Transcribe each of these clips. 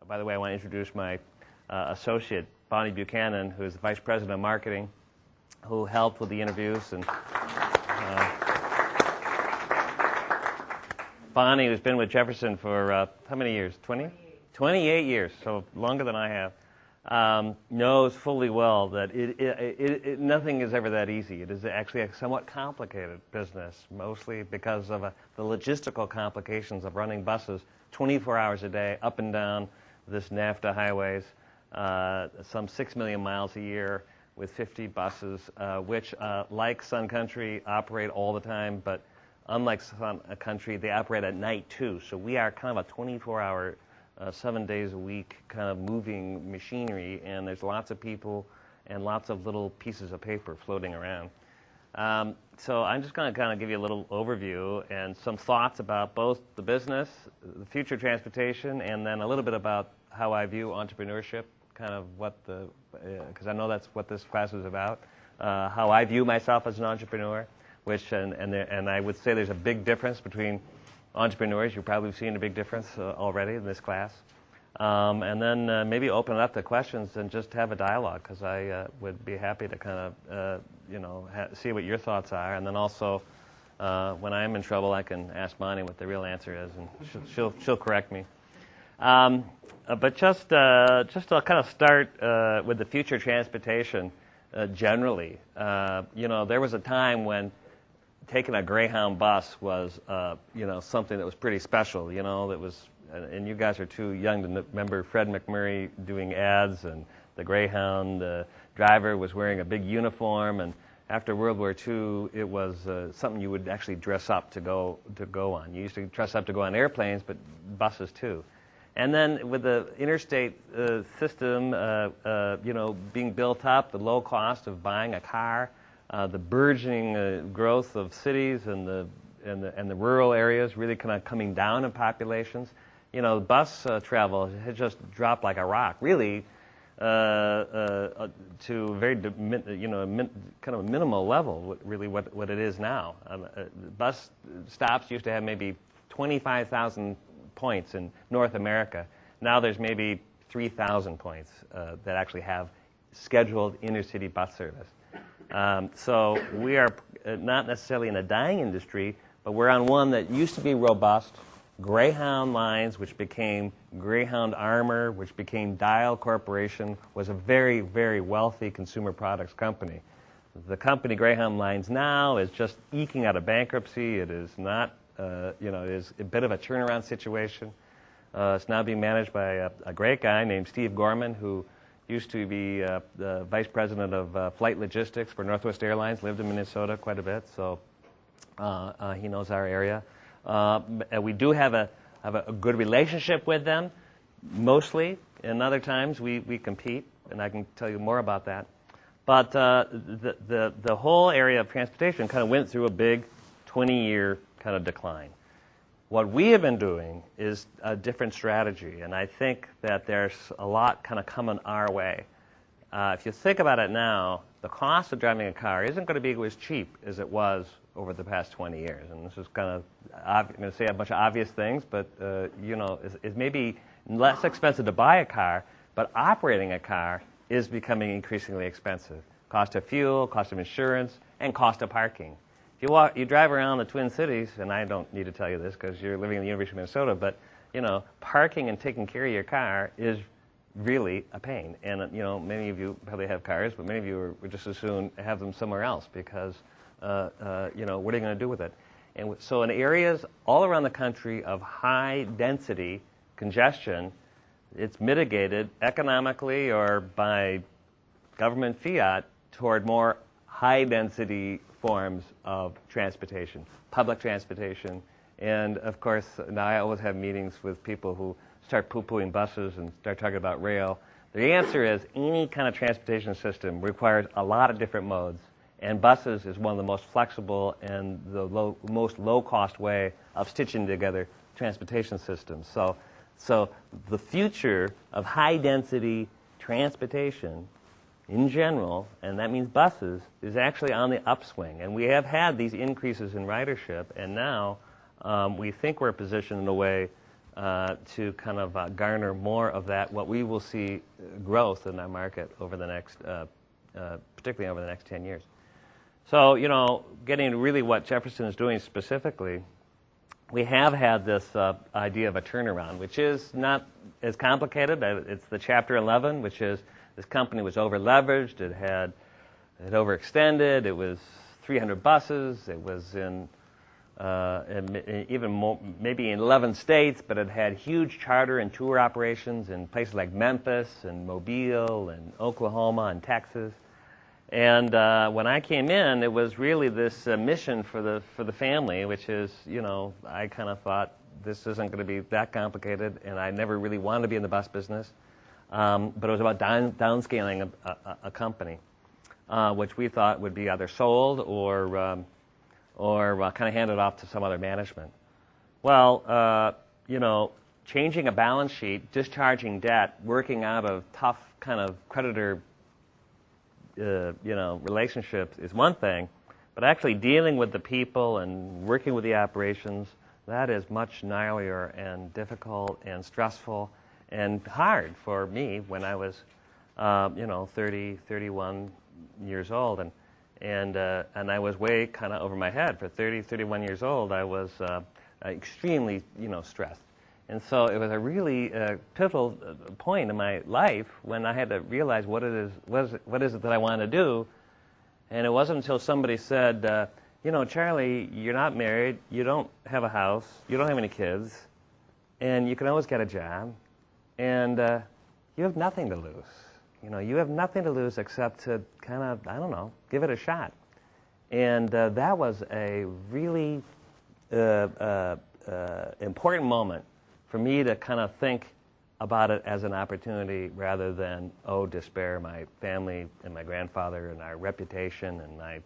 By the way, I want to introduce my associate, Bonnie Buchanan, who is the Vice President of Marketing, who helped with the interviews. And Bonnie, who's been with Jefferson for how many years? 20? 28 years, so longer than I have, knows fully well that nothing is ever that easy. It is actually a somewhat complicated business, mostly because of the logistical complications of running buses 24 hours a day up and down this NAFTA highways, some 6 million miles a year with 50 buses, which, like Sun Country, operate all the time, but unlike Sun Country, they operate at night too. So we are kind of a 24-hour 7 days a week kind of moving machinery, and there's lots of people and lots of little pieces of paper floating around. So I'm just going to kind of give you a little overview and some thoughts about both the business, the future transportation, and then a little bit about how I view entrepreneurship, kind of what because I know that's what this class is about, how I view myself as an entrepreneur, which, and I would say there's a big difference between entrepreneurs. You've probably seen a big difference already in this class. And then maybe open it up to questions and just have a dialogue, because I would be happy to kind of, see what your thoughts are. And then also, when I'm in trouble, I can ask Bonnie what the real answer is, and she'll correct me. But just to kind of start with the future transportation generally, there was a time when taking a Greyhound bus was, something that was pretty special. That was, and you guys are too young to remember Fred McMurray doing ads, and the Greyhound driver was wearing a big uniform. And after World War II, it was something you would actually dress up to go on. You used to dress up to go on airplanes, but buses too. And then with the interstate system, being built up, the low cost of buying a car, the burgeoning growth of cities and the rural areas really kind of coming down in populations. Bus travel had just dropped like a rock, really, to a very kind of a minimal level, really what it is now. Bus stops used to have maybe 25,000 points in North America. Now there's maybe 3,000 points that actually have scheduled inner-city bus service. So we are not necessarily in a dying industry, but we're on one that used to be robust. Greyhound Lines, which became Greyhound Armor, which became Dial Corporation, was a very, very wealthy consumer products company. The company Greyhound Lines now is just eking out of bankruptcy. It is not, it is a bit of a turnaround situation. It's now being managed by a great guy named Steve Gorman, who used to be the vice president of flight logistics for Northwest Airlines, lived in Minnesota quite a bit, so he knows our area. And we do have a good relationship with them, mostly, and other times we compete, and I can tell you more about that. But the whole area of transportation kind of went through a big 20-year kind of decline. What we have been doing is a different strategy, and I think that there's a lot kind of coming our way. If you think about it now, the cost of driving a car isn't going to be as cheap as it was over the past 20 years. And this is kind of, I'm going to say a bunch of obvious things, but, it's maybe less expensive to buy a car, but operating a car is becoming increasingly expensive. Cost of fuel, cost of insurance, and cost of parking. If you drive around the Twin Cities, and I don't need to tell you this because you're living in the University of Minnesota, but, parking and taking care of your car is really a pain. And, many of you probably have cars, but many of you would just as soon have them somewhere else because, what are you going to do with it? And so in areas all around the country of high density congestion, it's mitigated economically or by government fiat toward more high density forms of transportation, public transportation. And of course, now I always have meetings with people who start poo-pooing buses and start talking about rail. The answer is any kind of transportation system requires a lot of different modes, and buses is one of the most flexible and the most low-cost way of stitching together transportation systems. So the future of high-density transportation in general, and that means buses, is actually on the upswing. And we have had these increases in ridership, and now we think we're positioned in a way to kind of garner more of that, what we will see growth in our market over the next, particularly over the next 10 years. So, getting to really what Jefferson is doing specifically, we have had this idea of a turnaround, which is not as complicated. It's the Chapter 11, which is this company was over-leveraged, it overextended, it was 300 buses, it was in even more, maybe in 11 states, but it had huge charter and tour operations in places like Memphis and Mobile and Oklahoma and Texas. And when I came in, it was really this mission for the family, which is, I kind of thought this isn't going to be that complicated, and I never really wanted to be in the bus business. But it was about downscaling a company, which we thought would be either sold or kind of handed off to some other management. Well, changing a balance sheet, discharging debt, working out of tough kind of creditor relationships is one thing, but actually dealing with the people and working with the operations, that is much gnarlier and difficult and stressful and hard for me when I was, 30, 31 years old, and I was way kind of over my head. For 30, 31 years old, I was extremely, stressed. And so it was a really pivotal point in my life when I had to realize what is it that I want to do. And it wasn't until somebody said, Charlie, you're not married, you don't have a house, you don't have any kids, and you can always get a job, and you have nothing to lose. You have nothing to lose except to kind of, give it a shot. And that was a really important moment for me to kind of think about it as an opportunity rather than, despair, my family and my grandfather and our reputation and my,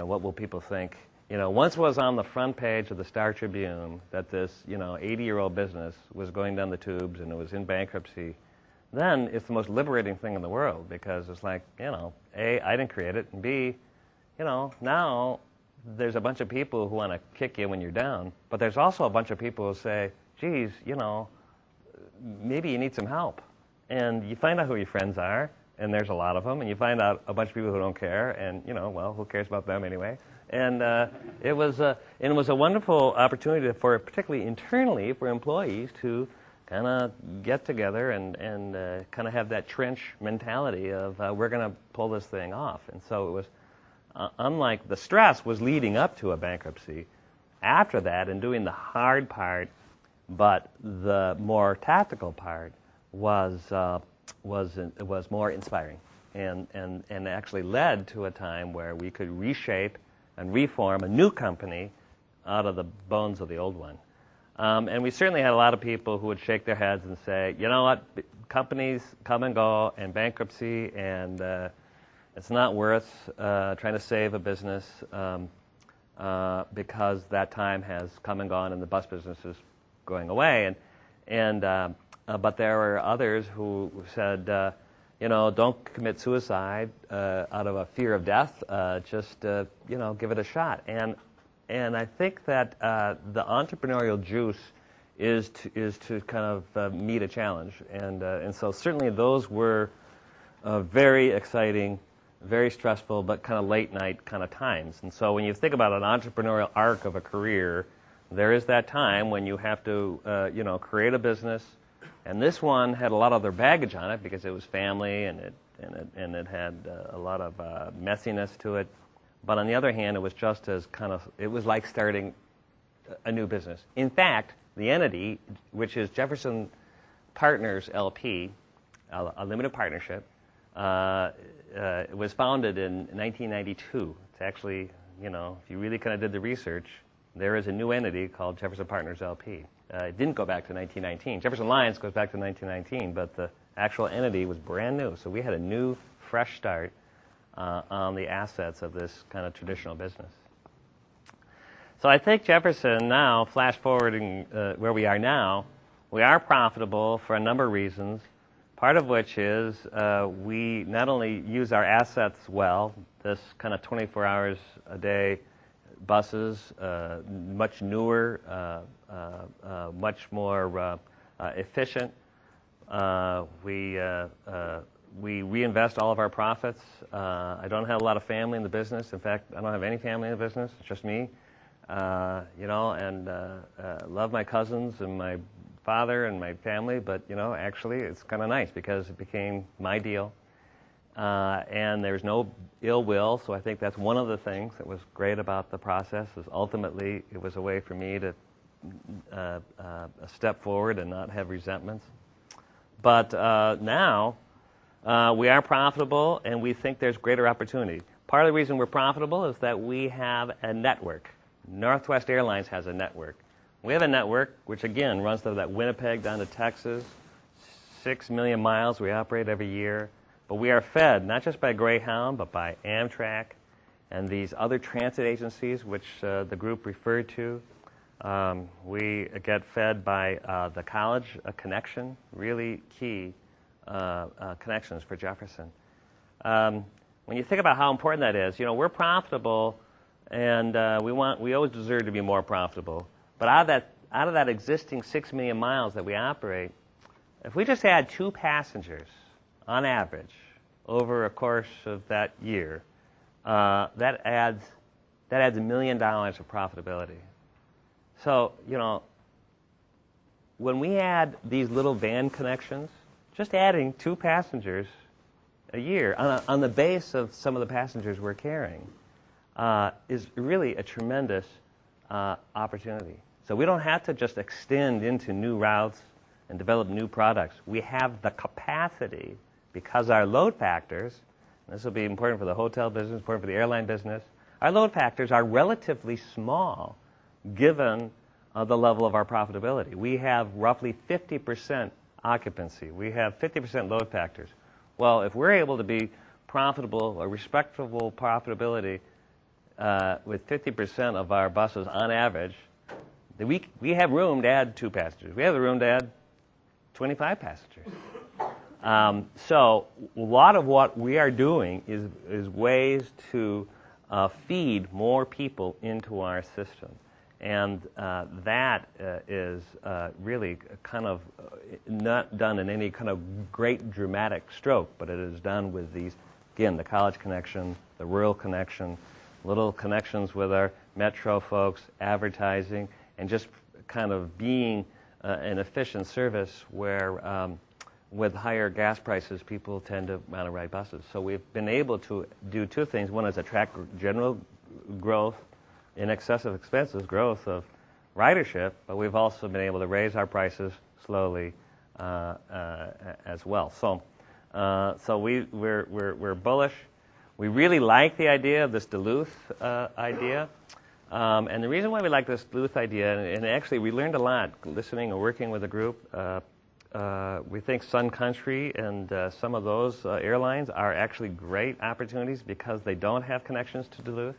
what will people think? Once it was on the front page of the Star Tribune that this, 80-year-old business was going down the tubes and it was in bankruptcy, then it's the most liberating thing in the world because it's like, A, I didn't create it, and B, now there's a bunch of people who want to kick you when you're down, but there's also a bunch of people who say, geez, maybe you need some help. And you find out who your friends are, and there's a lot of them, and you find out a bunch of people who don't care, and, who cares about them anyway? And it was a wonderful opportunity for, particularly internally, for employees to kind of get together and kind of have that trench mentality of we're going to pull this thing off. And so it was, unlike the stress was leading up to a bankruptcy, after that and doing the hard part, but the more tactical part was more inspiring and actually led to a time where we could reshape and reform a new company out of the bones of the old one. And we certainly had a lot of people who would shake their heads and say, you know what, companies come and go and bankruptcy, and it's not worth trying to save a business because that time has come and gone and the bus business is going away. But there were others who said, don't commit suicide out of a fear of death. Just give it a shot. And I think that the entrepreneurial juice is to kind of meet a challenge. And so certainly those were very exciting, very stressful, but kind of late night kind of times. And so when you think about an entrepreneurial arc of a career, there is that time when you have to, create a business. And this one had a lot of other baggage on it because it was family and it had a lot of messiness to it. But on the other hand, it was just as it was like starting a new business. In fact, the entity, which is Jefferson Partners LP, a limited partnership, was founded in 1992. It's actually, if you really kind of did the research, there is a new entity called Jefferson Partners LP. It didn't go back to 1919. Jefferson Alliance goes back to 1919, but the actual entity was brand new. So we had a new, fresh start on the assets of this kind of traditional business. So I think Jefferson now, flash forwarding where we are now, we are profitable for a number of reasons, part of which is we not only use our assets well, this kind of 24 hours a day buses, much newer, much more efficient. We reinvest all of our profits. I don't have a lot of family in the business. In fact, I don't have any family in the business. It's just me. And love my cousins and my father and my family, but, actually it's kind of nice because it became my deal. And there's no ill will, so I think that's one of the things that was great about the process, is ultimately it was a way for me to step forward and not have resentments. But now we are profitable, and we think there's greater opportunity. Part of the reason we're profitable is that we have a network. Northwest Airlines has a network. We have a network which, again, runs from that Winnipeg down to Texas, 6 million miles we operate every year. But we are fed not just by Greyhound, but by Amtrak and these other transit agencies which the group referred to. We get fed by the college connection, really key connections for Jefferson. When you think about how important that is, we're profitable, and we always deserve to be more profitable. But out of that existing 6 million miles that we operate, if we just add 2 passengers on average over a course of that year, that adds $1 million of profitability. So, when we add these little van connections, just adding 2 passengers a year on the base of some of the passengers we're carrying is really a tremendous opportunity. So we don't have to just extend into new routes and develop new products. We have the capacity, because our load factors, and this will be important for the hotel business, important for the airline business, our load factors are relatively small given the level of our profitability. We have roughly 50% occupancy. We have 50% load factors. Well, if we're able to be profitable, a respectable profitability with 50% of our buses on average, we have room to add 2 passengers. We have the room to add 25 passengers. So a lot of what we are doing is ways to feed more people into our system. And that is really kind of not done in any kind of great dramatic stroke, but it is done with these, again, the college connection, the rural connection, little connections with our metro folks, advertising, and just kind of being an efficient service where with higher gas prices, people tend to want to ride buses. So we've been able to do 2 things. One is attract general growth in excess of expenses, growth of ridership, but we've also been able to raise our prices slowly as well. So we're bullish. We really like the idea of this Duluth idea. And the reason why we like this Duluth idea, and actually we learned a lot listening and working with the group, we think Sun Country and some of those airlines are actually great opportunities because they don't have connections to Duluth.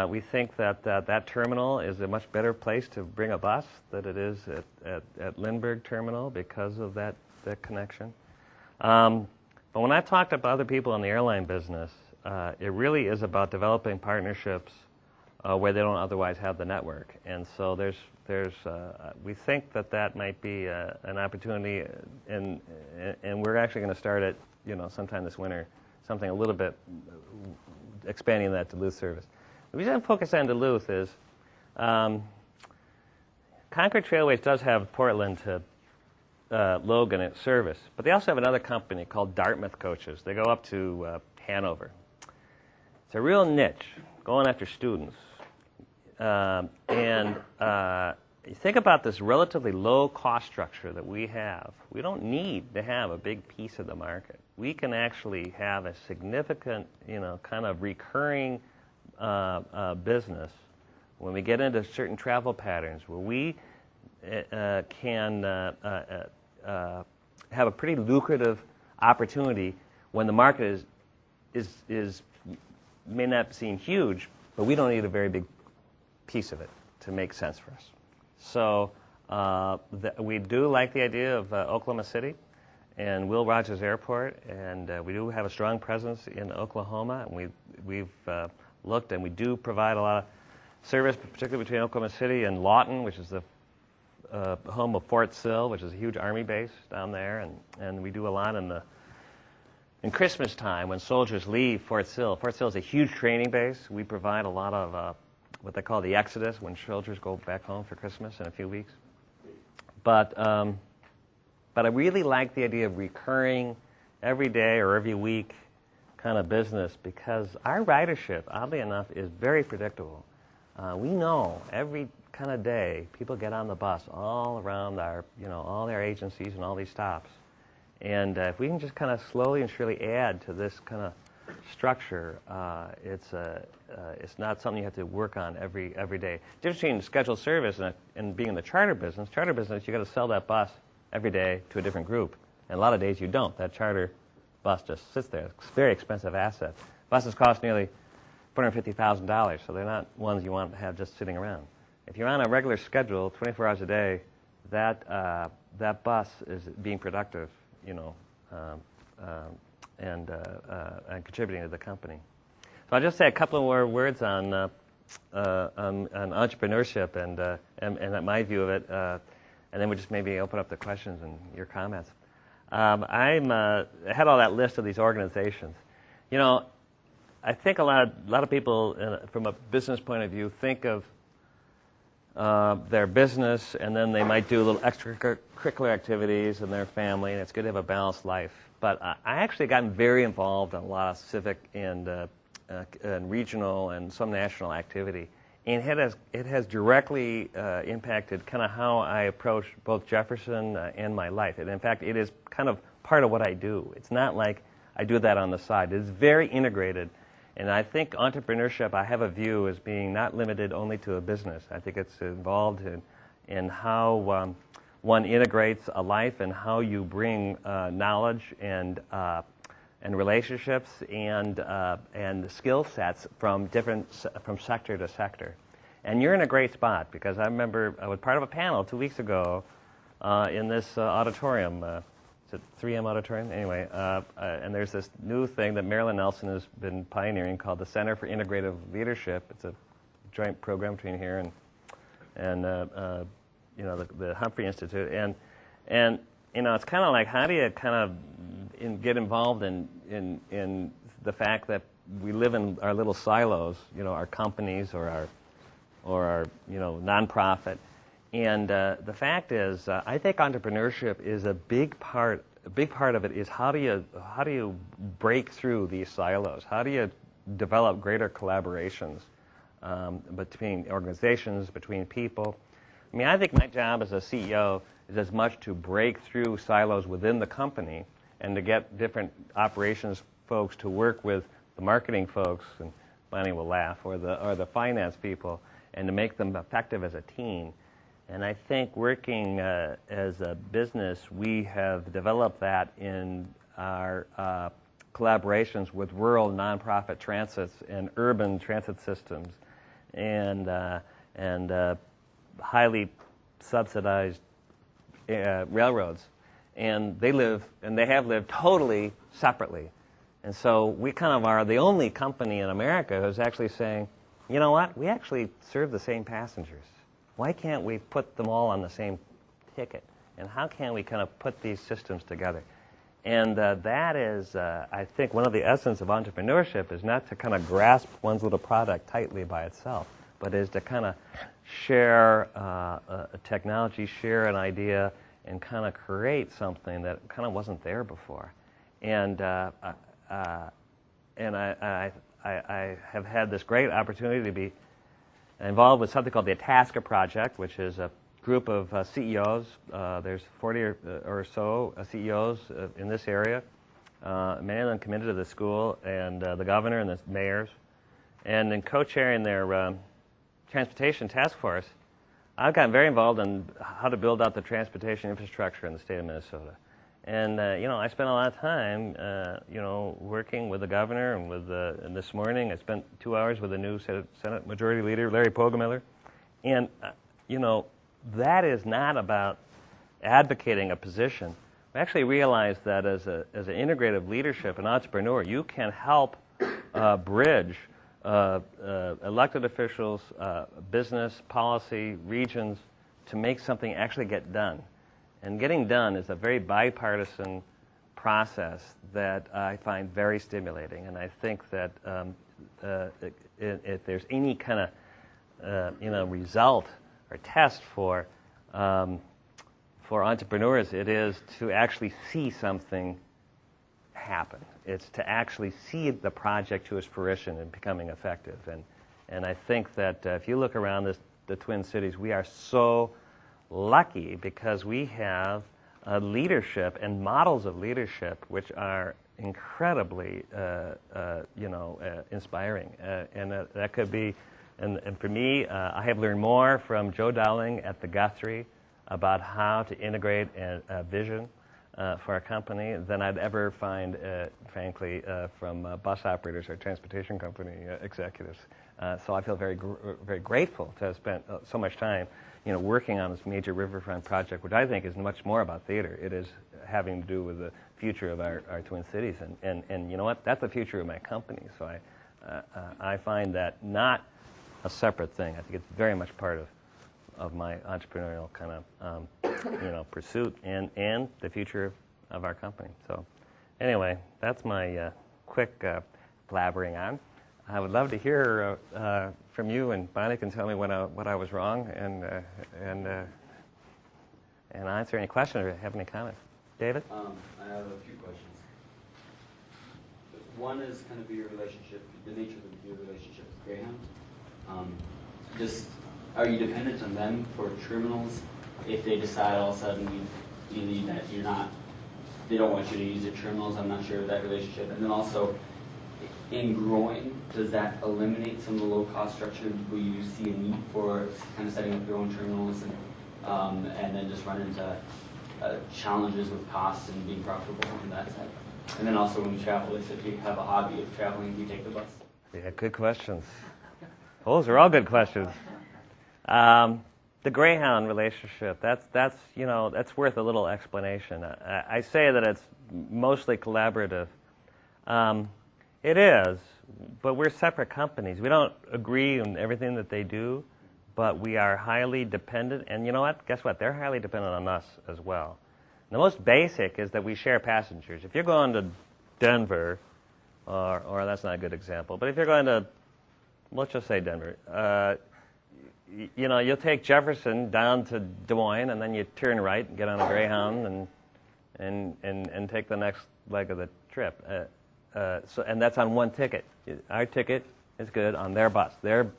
We think that terminal is a much better place to bring a bus than it is at Lindbergh Terminal because of that connection. But when I talked to other people in the airline business, it really is about developing partnerships where they don't otherwise have the network. And so we think that might be an opportunity, and we're actually going to start it, sometime this winter, something a little bit expanding that Duluth service. The reason I focus on Duluth is Concord Trailways does have Portland to Logan at service, but they also have another company called Dartmouth Coaches. They go up to Hanover. It's a real niche, going after students. And you think about this relatively low cost structure that we have. We don't need to have a big piece of the market. We can actually have a significant, kind of recurring business when we get into certain travel patterns where we can have a pretty lucrative opportunity when the market is may not seem huge, but we don't need a very big piece of it to make sense for us. So we do like the idea of Oklahoma City and Will Rogers Airport, and we do have a strong presence in Oklahoma, and we've looked, and we do provide a lot of service, particularly between Oklahoma City and Lawton, which is the home of Fort Sill, which is a huge Army base down there, and we do a lot in Christmas time when soldiers leave Fort Sill. Fort Sill is a huge training base. We provide a lot of what they call the exodus, when soldiers go back home for Christmas in a few weeks. But I really like the idea of recurring every day or every week kind of business, because our ridership, oddly enough, is very predictable. We know every kind of day people get on the bus all around all their agencies and all these stops. And if we can just kind of slowly and surely add to this kind of structure, it's not something you have to work on every day. The difference between scheduled service and being in the charter business, you got to sell that bus every day to a different group. And a lot of days you don't. That charter bus just sits there. It's a very expensive asset. Buses cost nearly $450,000, so they're not ones you want to have just sitting around. If you're on a regular schedule, 24 hours a day, that bus is being productive, and contributing to the company. So I'll just say a couple of more words on entrepreneurship and my view of it, and then we'll just maybe open up the questions and your comments. I had all that list of these organizations. I think a lot of people, from a business point of view, think of their business, and then they might do a little extracurricular activities in their family, and it's good to have a balanced life. But I actually gotten very involved in a lot of civic and regional and some national activity, and it has directly impacted kind of how I approach both Jefferson and my life. And in fact, it is kind of part of what I do. It's not like I do that on the side. It's very integrated. And I think entrepreneurship, I have a view as being not limited only to a business. I think it's involved in how one integrates a life and how you bring knowledge and relationships and skill sets from sector to sector. And you're in a great spot, because I remember I was part of a panel 2 weeks ago in this auditorium. Is it 3M Auditorium? Anyway, and there's this new thing that Marilyn Nelson has been pioneering called the Center for Integrative Leadership. It's a joint program between here and the Humphrey Institute. And it's kind of like, how do you kind of get involved in the fact that we live in our little silos, our companies or our nonprofit. And the fact is, I think entrepreneurship is a big part. A big part of it is how do you break through these silos? How do you develop greater collaborations between organizations, between people? I mean, I think my job as a CEO is as much to break through silos within the company and to get different operations folks to work with the marketing folks, and Bonnie will laugh, or the finance people, and to make them effective as a team. And I think working as a business, we have developed that in our collaborations with rural nonprofit transits and urban transit systems, and highly subsidized railroads. And they have lived totally separately. And so we kind of are the only company in America who's actually saying, you know what, we actually serve the same passengers. Why can't we put them all on the same ticket? And how can we kind of put these systems together? And that is, I think, one of the essence of entrepreneurship is not to kind of grasp one's little product tightly by itself, but is to kind of share a technology, share an idea, and kind of create something that kind of wasn't there before. And I have had this great opportunity to be involved with something called the Itasca Project, which is a group of CEOs. There's 40 or so CEOs in this area. Many of them committed to the school, and the governor and the mayors. And in co-chairing their transportation task force, I've gotten very involved in how to build out the transportation infrastructure in the state of Minnesota. And, I spent a lot of time, working with the governor, and this morning I spent 2 hours with the new Senate Majority Leader, Larry Pogemiller. And, that is not about advocating a position. We actually realize that as an integrative leadership, an entrepreneur, you can help bridge elected officials, business, policy, regions, to make something actually get done. And getting done is a very bipartisan process that I find very stimulating. And I think that if there's any kind of result or test for entrepreneurs, it is to actually see something happen. It's to actually see the project to its fruition and becoming effective. And I think that if you look around the Twin Cities, we are so lucky because we have leadership and models of leadership which are incredibly, inspiring. And that could be, and for me, I have learned more from Joe Dowling at the Guthrie about how to integrate a vision for our company than I'd ever find, frankly, from bus operators or transportation company executives. So I feel very, very grateful to have spent so much time, working on this major riverfront project, which I think is much more about theater. It is having to do with the future of our Twin Cities, and you know what? That's the future of my company. So I find that not a separate thing. I think it's very much part of my entrepreneurial kind of pursuit and the future of our company. So anyway, that's my quick blabbering on. I would love to hear from you, and Bonnie can tell me what I was wrong, and answer any questions or have any comments. David? I have a few questions. One is kind of your relationship, the nature of your relationship with Greyhound. Are you dependent on them for terminals if they decide all of a sudden they don't want you to use your terminals? I'm not sure of that relationship. And then also, in growing, does that eliminate some of the low-cost structure? Will you see a need for kind of setting up your own terminals and then just run into challenges with costs and being profitable on that side? And then also when you travel, if you have a hobby of traveling, do you take the bus? Yeah, good questions. Those are all good questions. The Greyhound relationship, that's worth a little explanation. I say that it's mostly collaborative. It is, but we're separate companies. We don't agree on everything that they do, but we are highly dependent. And you know what? Guess what? They're highly dependent on us as well. The most basic is that we share passengers. If you're going to Denver, or that's not a good example, but if you're going to, let's just say Denver, you'll take Jefferson down to Des Moines, and then you turn right and get on a Greyhound and take the next leg of the trip. And that's on one ticket. Our ticket is good on their bus. Their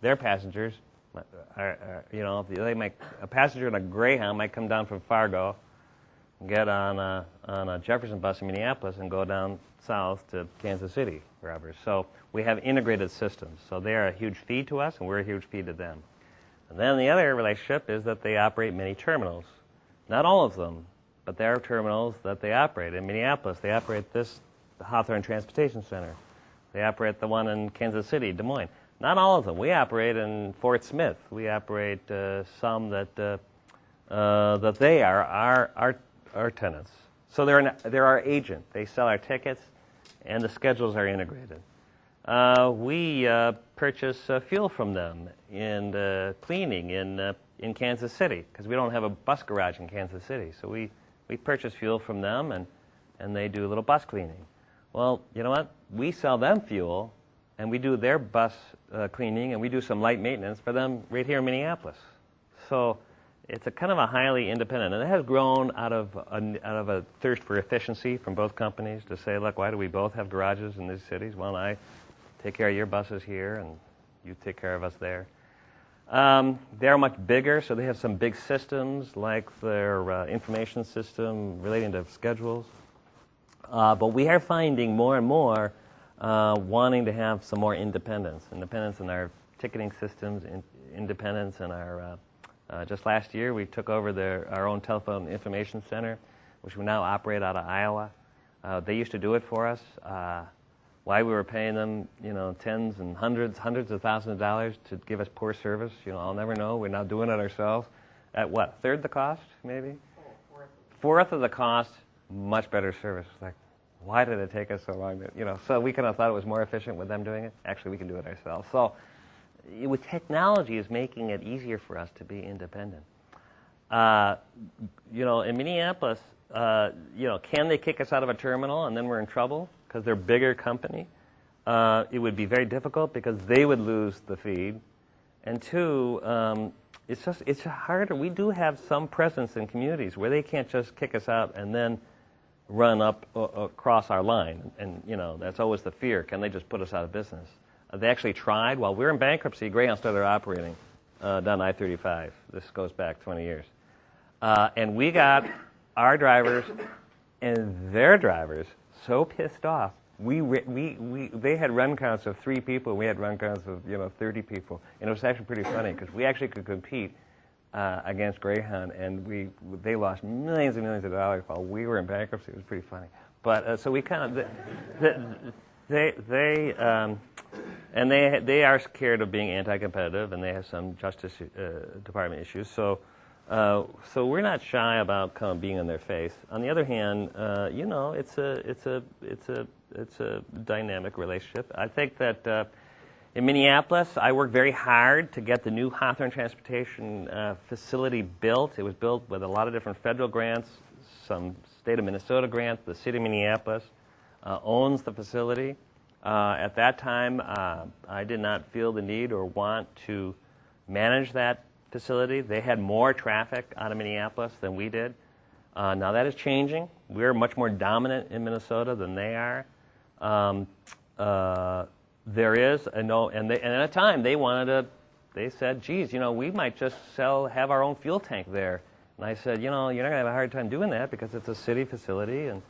passengers they make a passenger in a Greyhound might come down from Fargo, get on a Jefferson bus in Minneapolis, and go down south to Kansas City, wherever. So we have integrated systems. So they are a huge fee to us, and we're a huge fee to them. And then the other relationship is that they operate many terminals. Not all of them, but there are terminals that they operate. In Minneapolis, they operate the Hawthorne Transportation Center. They operate the one in Kansas City, Des Moines. Not all of them. We operate in Fort Smith. We operate some that they are our tenants. So they're our agent. They sell our tickets, and the schedules are integrated. We purchase fuel from them and cleaning in Kansas City, because we don't have a bus garage in Kansas City. So we purchase fuel from them, and they do a little bus cleaning. Well, you know what? We sell them fuel, and we do their bus cleaning, and we do some light maintenance for them right here in Minneapolis. So it's a kind of a highly independent, and it has grown out of a thirst for efficiency from both companies to say, look, why do we both have garages in these cities? Well, I take care of your buses here, and you take care of us there. They're much bigger, so they have some big systems, like their information system relating to schedules. But we are finding more and more wanting to have some more independence in our ticketing systems, independence in our. Just last year, we took over our own telephone information center, which we now operate out of Iowa. They used to do it for us. Why we were paying them, tens and hundreds of thousands of dollars to give us poor service, I'll never know. We're now doing it ourselves. At what, third the cost, maybe? Fourth of the cost, much better service. Like, why did it take us so long? So we kind of thought it was more efficient with them doing it. Actually, we can do it ourselves. So with technology is making it easier for us to be independent. In Minneapolis, can they kick us out of a terminal and then we're in trouble because they're a bigger company? It would be very difficult because they would lose the feed. And two, it's harder. We do have some presence in communities where they can't just kick us out and then run up across our line. And that's always the fear. Can they just put us out of business? They actually tried. While we were in bankruptcy, Greyhound started operating down I-35. This goes back 20 years. And we got our drivers and their drivers so pissed off. They had run counts of 3 people. We had run counts of 30 people, and it was actually pretty funny because we actually could compete against Greyhound, and they lost millions and millions of dollars while we were in bankruptcy. It was pretty funny. But so we kind of they are scared of being anti-competitive, and they have some Justice Department issues. So we're not shy about kind of being in their face. On the other hand, it's a dynamic relationship. I think that in Minneapolis, I worked very hard to get the new Hawthorne Transportation facility built. It was built with a lot of different federal grants, some state of Minnesota grants. The city of Minneapolis owns the facility. At that time, I did not feel the need or want to manage that facility. They had more traffic out of Minneapolis than we did. Now that is changing. We're much more dominant in Minnesota than they are. There is and at a time they said, geez, we might just have our own fuel tank there. And I said, you're not going to have a hard time doing that because it's a city facility. And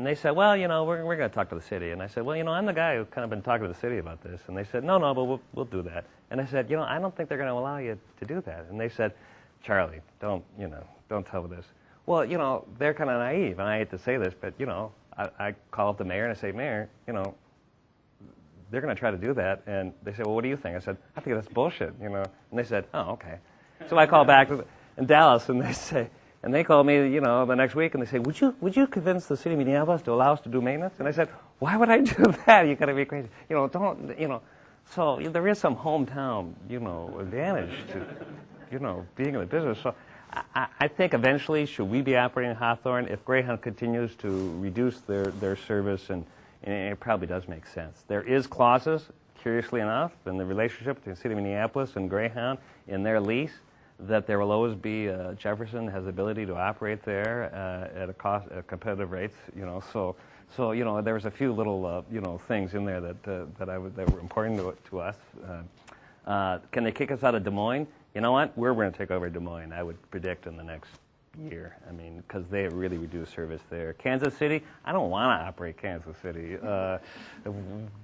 they said, well, we're going to talk to the city. And I said, well, I'm the guy who's kind of been talking to the city about this. And they said, no, but we'll do that. And I said, I don't think they're going to allow you to do that. And they said, Charlie, don't tell this. Well, they're kind of naive, and I hate to say this, but I call up the mayor and I say, Mayor, they're going to try to do that. And they say, well, what do you think? I said, I think that's bullshit, And they said, oh, okay. So I call back in Dallas, and they call me, the next week, and they say, would you convince the city of Minneapolis to allow us to do maintenance? And I said, why would I do that? You got to be crazy. So there is some hometown, advantage to, being in the business. So I think eventually, should we be operating in Hawthorne, if Greyhound continues to reduce their service, and it probably does make sense. There is clauses, curiously enough, in the relationship between the city of Minneapolis and Greyhound in their lease, that there will always be Jefferson has the ability to operate there at competitive rates. So there's a few little things in there that were important to us. Can they kick us out of Des Moines? You know what? We're going to take over Des Moines, I would predict, in the next year. I mean, because they really reduce service there. Kansas City, I don't want to operate Kansas City.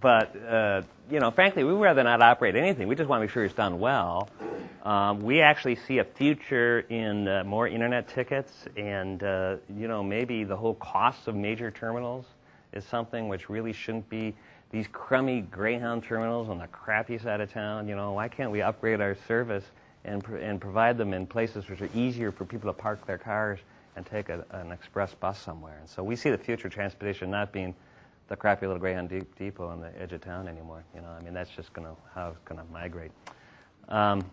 But frankly, we would rather not operate anything. We just want to make sure it's done well. We actually see a future in more internet tickets, and maybe the whole cost of major terminals is something which really shouldn't be these crummy Greyhound terminals on the crappy side of town. Why can't we upgrade our service and provide them in places which are easier for people to park their cars and take an express bus somewhere? And so we see the future of transportation not being the crappy little Greyhound depot on the edge of town anymore. That's just how it's going to migrate. The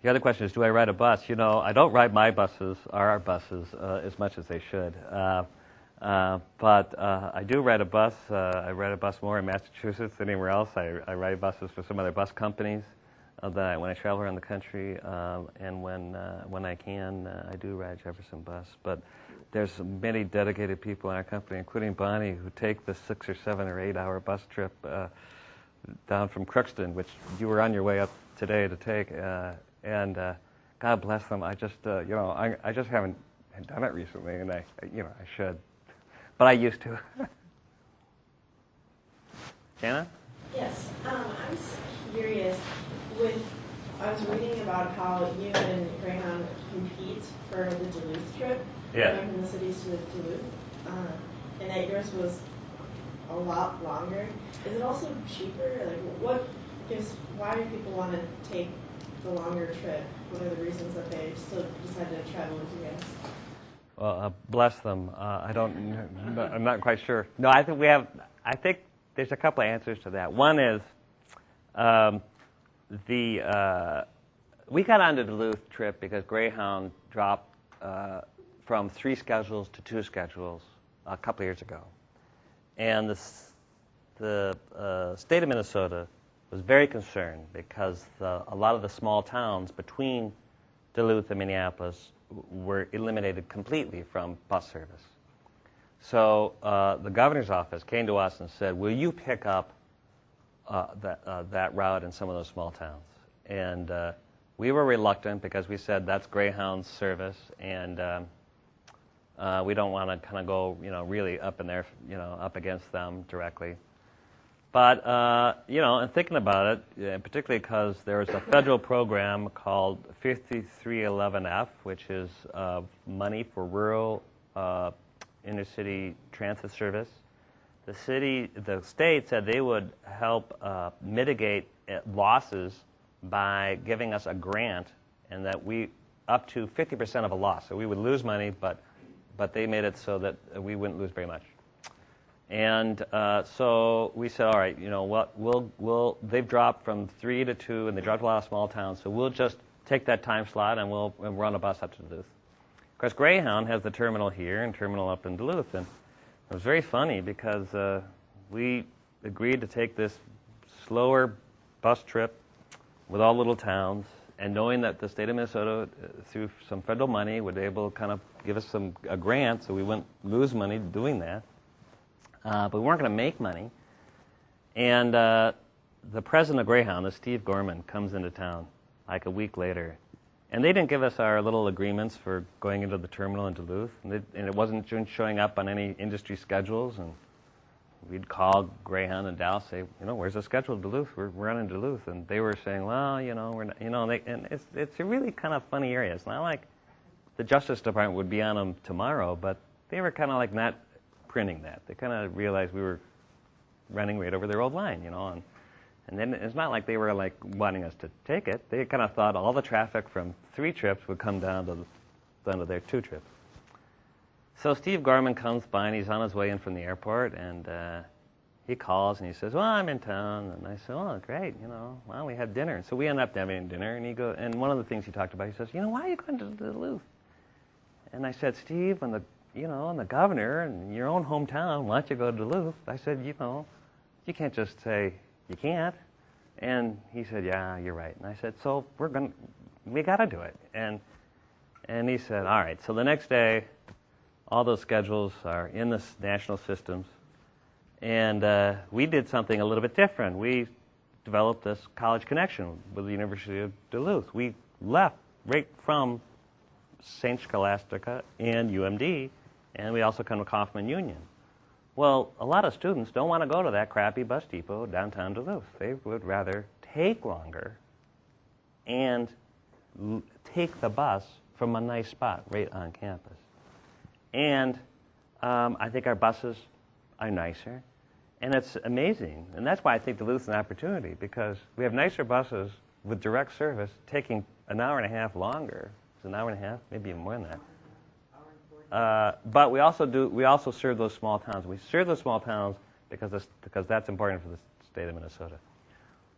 other question is, do I ride a bus? I don't ride my buses or our buses as much as they should. But I do ride a bus. I ride a bus more in Massachusetts than anywhere else. I ride buses for some other bus companies when I travel around the country, and when I can, I do ride Jefferson bus. But there's many dedicated people in our company, including Bonnie, who take the 6 or 7 or 8 hour bus trip down from Crookston, which you were on your way up today to take. And God bless them. I just haven't done it recently, and I should, but I used to. Jana? Yes, I was curious. I was reading about how you and Greyhound compete for the Duluth Trip, going from the cities to Duluth, and that yours was a lot longer. Is it also cheaper? Why do people want to take the longer trip? What are the reasons that they still decided to travel with you guys? Bless them. I'm not quite sure. No, I think there's a couple of answers to that. One is we got on the Duluth Trip because Greyhound dropped from 3 schedules to 2 schedules a couple of years ago. And the state of Minnesota was very concerned because a lot of the small towns between Duluth and Minneapolis were eliminated completely from bus service. So the governor's office came to us and said, will you pick up that route in some of those small towns? And we were reluctant because we said that's Greyhound's service, and we don't want to kind of go, really up in there, up against them directly. But, and thinking about it, particularly because there was a federal program called 5311F, which is money for rural inner-city transit service. The state said they would help mitigate losses by giving us a grant, and that up to 50% of a loss. So we would lose money, but they made it so that we wouldn't lose very much. And so we said, all right, what? They've dropped from 3 to 2, and they dropped a lot of small towns. So we'll just take that time slot and we'll run a bus up to Duluth. Of course, Greyhound has the terminal here and terminal up in Duluth, and it was very funny because we agreed to take this slower bus trip with all little towns, and knowing that the state of Minnesota, through some federal money, would be able to kind of give us a grant so we wouldn't lose money doing that. But we weren't going to make money. And the president of Greyhound, Steve Gorman, comes into town like a week later. And they didn't give us our little agreements for going into the terminal in Duluth. And it wasn't showing up on any industry schedules. And we'd call Greyhound in Dallas, say, where's the schedule to Duluth? We're running Duluth. And they were saying, well, we're not, and it's a really kind of funny area. It's not like the Justice Department would be on them tomorrow, but they were kind of like not printing that. They kind of realized we were running right over their old line, and then it's not like they were like wanting us to take it. They kind of thought all the traffic from 3 trips would come down to their 2 trips. So Steve Gorman comes by, and he's on his way in from the airport, and he calls and he says, well, I'm in town. And I said, oh, great, well, we had dinner. So we ended up having dinner, and one of the things he talked about, he says, why are you going to Duluth? And I said, Steve, when the governor in your own hometown, why don't you go to Duluth? I said, you can't just say you can't. And he said, yeah, you're right. And I said, so we got to do it. And he said, all right. So the next day, all those schedules are in the national systems. And we did something a little bit different. We developed this college connection with the University of Duluth. We left right from St. Scholastica and UMD, and we also come to Kaufman Union. Well, a lot of students don't want to go to that crappy bus depot downtown Duluth. They would rather take longer and take the bus from a nice spot right on campus. And I think our buses are nicer, and it's amazing. And that's why I think Duluth's an opportunity, because we have nicer buses with direct service taking an hour and a half longer. It's an hour and a half, maybe even more than that. But we also serve those small towns. We serve those small towns because that's important for the state of Minnesota.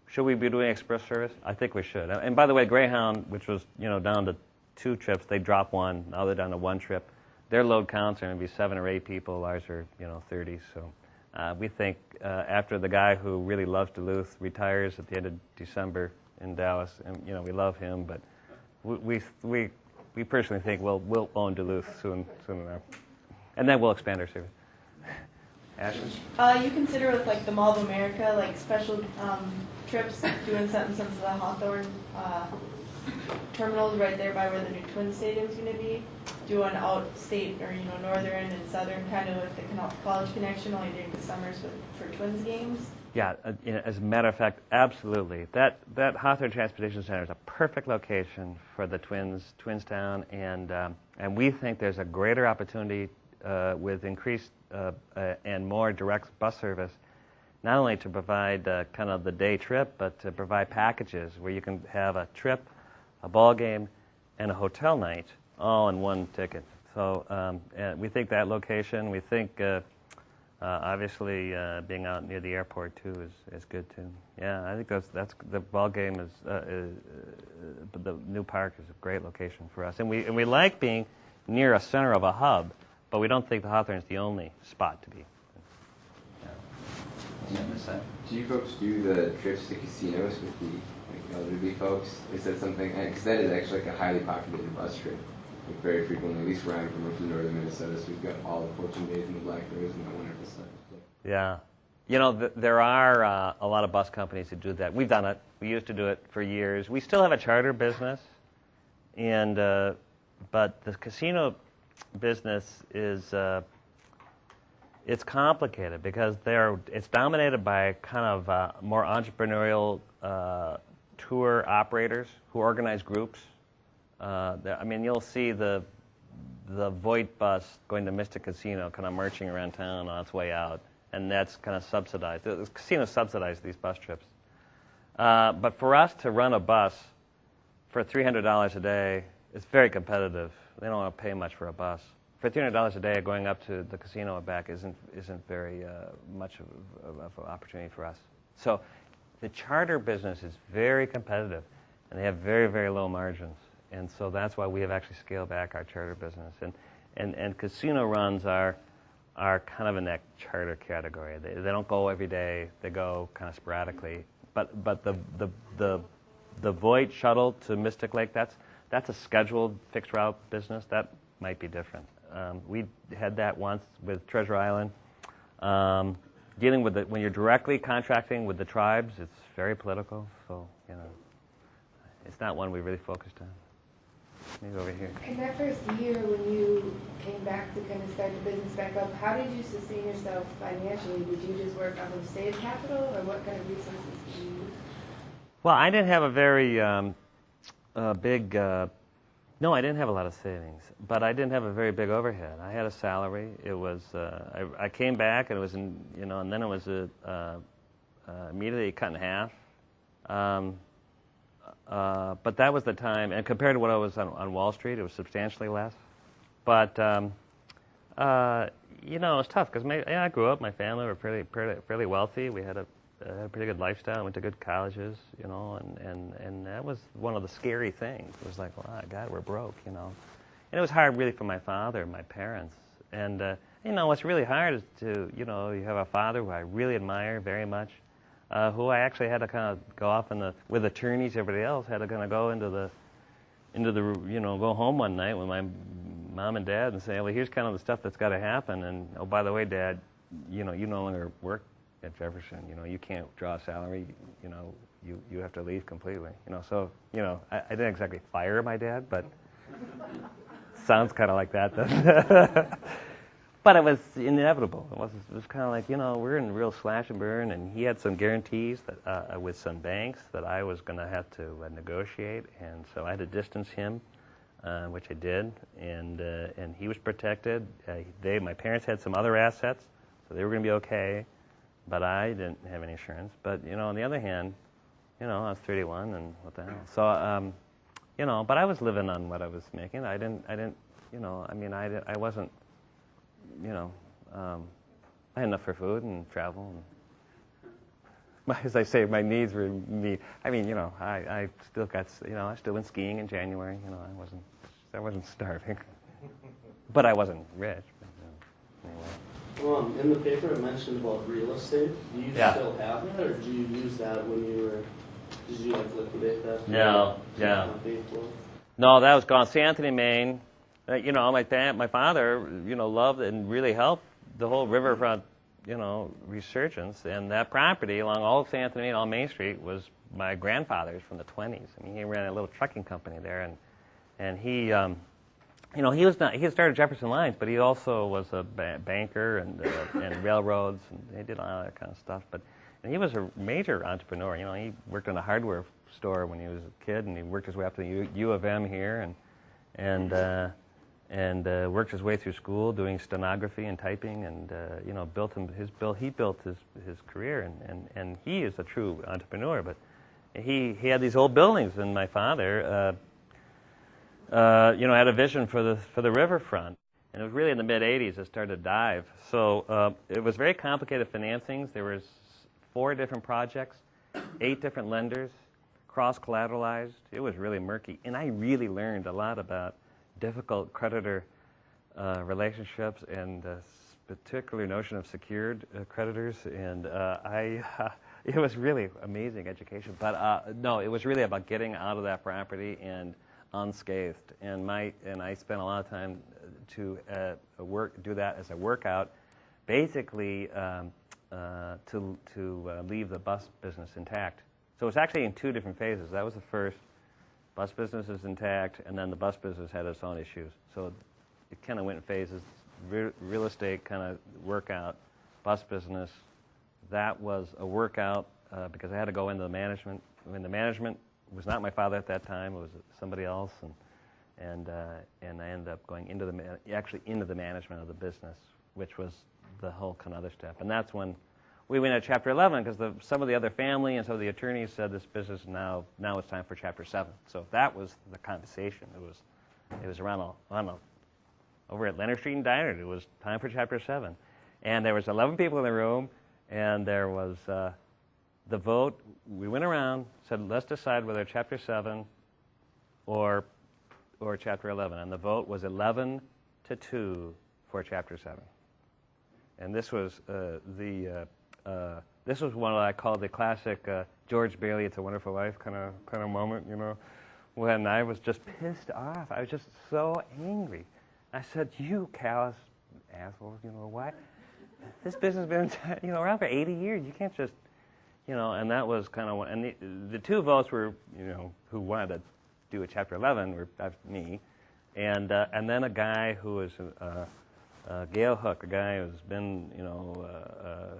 Should we be doing express service? I think we should. And by the way, Greyhound, which was down to 2 trips, they dropped 1. Now they're down to 1 trip. Their load counts are going to be 7 or 8 people. Ours are 30. So we think after the guy who really loves Duluth retires at the end of December in Dallas, and we love him, but we personally think we'll own Duluth soon enough, and then we'll expand our service. Ashley? You consider with the Mall of America, special trips, doing something since the Hawthorne terminals right there by where the new Twins Stadium is going to be, doing out-state or northern and southern kind of with the college connection only during the summers for Twins games. Yeah, as a matter of fact, absolutely. That Hawthorne Transportation Center is a perfect location for the Twinstown, and we think there's a greater opportunity with increased and more direct bus service, not only to provide kind of the day trip, but to provide packages where you can have a trip, a ball game, and a hotel night all in one ticket. So we think that location. We think obviously being out near the airport too is good too. Yeah, I think that's the ball game is the new park is a great location for us, and we like being near a center of a hub, but we don't think the Hawthorne is the only spot to be. Do you folks do the trips to casinos with the elderly folks? Is that something? Because that is actually like a highly populated bus trip. Like very frequently, at least where I'm from northern Minnesota, so we've got all the Fortune Days and the Blackberries and that wonderful stuff. Yeah. You know, there are a lot of bus companies that do that. We've done it. We used to do it for years. We still have a charter business, and but the casino business is it's complicated because it's dominated by kind of more entrepreneurial tour operators who organize groups. I mean, you'll see the Voight bus going to Mystic Casino kind of marching around town on its way out, and that's kind of subsidized. The casinos subsidize these bus trips. But for us to run a bus for $300 a day, it's very competitive. They don't want to pay much for a bus. For $300 a day, going up to the casino and back isn't very much of an opportunity for us. So the charter business is very competitive, and they have very, very low margins. And so that's why we have actually scaled back our charter business. And casino runs are kind of in that charter category. They don't go every day. They go kind of sporadically. But the Voight shuttle to Mystic Lake, that's a scheduled fixed route business. That might be different. We had that once with Treasure Island. Dealing with when you're directly contracting with the tribes, it's very political. So it's not one we really focused on. Maybe over here. In that first year, when you came back to kind of start the business back up, how did you sustain yourself financially? Did you just work off of saved capital, or what kind of resources did you use? Well, I didn't have a very big. No, I didn't have a lot of savings, but I didn't have a very big overhead. I had a salary. It was I came back, and it was and then it was immediately cut in half. But that was the time, and compared to what I was on Wall Street, it was substantially less. But it was tough because I grew up. My family were fairly wealthy. We had a pretty good lifestyle. Went to good colleges, and that was one of the scary things. It was like, well, God, we're broke, And it was hard, really, for my father and my parents. And what's really hard is to, you have a father who I really admire very much. Who I actually had to kind of go off with attorneys, everybody else had to kind of go into the go home one night with my mom and dad and say, well, here's kind of the stuff that's got to happen, and oh, by the way, Dad, you no longer work at Jefferson, you can't draw a salary, you have to leave completely, so I didn't exactly fire my dad, but sounds kind of like that, doesn't it? But it was inevitable. It was kind of like, we're in real slash and burn, and he had some guarantees that with some banks that I was going to have to negotiate, and so I had to distance him, which I did, and he was protected. My parents had some other assets, so they were going to be okay, but I didn't have any insurance. But on the other hand, I was 31, and what the hell? So but I was living on what I was making. I wasn't. I had enough for food and travel. And as I say, my needs were me. I still got, I still went skiing in January. I wasn't starving, but I wasn't rich. But, anyway. In the paper, it mentioned about real estate. Do you still have that, or do you use that when you were? Did you liquidate that? No, yeah. No, that was gone. St. Anthony, Maine. My father, loved and really helped the whole riverfront, resurgence. And that property along all of St. Anthony and all Main Street was my grandfather's from the 20s. I mean, he ran a little trucking company there, and he, he had started Jefferson Lines, but he also was a banker and railroads, and he did all that kind of stuff. And he was a major entrepreneur. He worked in a hardware store when he was a kid, and he worked his way up to the U of M here, and worked his way through school doing stenography and typing, and he built his career, and he is a true entrepreneur. But he had these old buildings, and my father had a vision for the riverfront. And it was really in the mid-'80s it started to dive. So it was very complicated financings. There was 4 different projects, 8 different lenders, cross-collateralized. It was really murky. And I really learned a lot about difficult creditor relationships and the particular notion of secured creditors. And it was really amazing education. But no, it was really about getting out of that property and unscathed. And I spent a lot of time to do that as a workout, basically to leave the bus business intact. So it's actually in 2 different phases. That was the first. Bus business is intact, and then the bus business had its own issues. So it kind of went in phases. Real estate kind of workout, bus business. That was a workout because I had to go into the management. I mean, the management was not my father at that time. It was somebody else, and I ended up going into the management of the business, which was the whole kind of other step. And that's when we went to Chapter 11 because some of the other family and some of the attorneys said this business now it's time for Chapter 7. So that was the conversation. It was around over at Leonard Street and Diner. It was time for Chapter 7, and there was 11 people in the room, and there was the vote. We went around, said let's decide whether Chapter 7 or Chapter 11, and the vote was 11-2 for Chapter 7. And this was this was one I call the classic George Bailey, It's a Wonderful Life kind of moment, when I was just pissed off. I was just so angry. I said, "You callous assholes, why? This business has been around for 80 years. You can't just, And that was kind of one. And the 2 votes were, who wanted to do a Chapter 11 were me, and then a guy who was. Gail Hook, a guy who's been,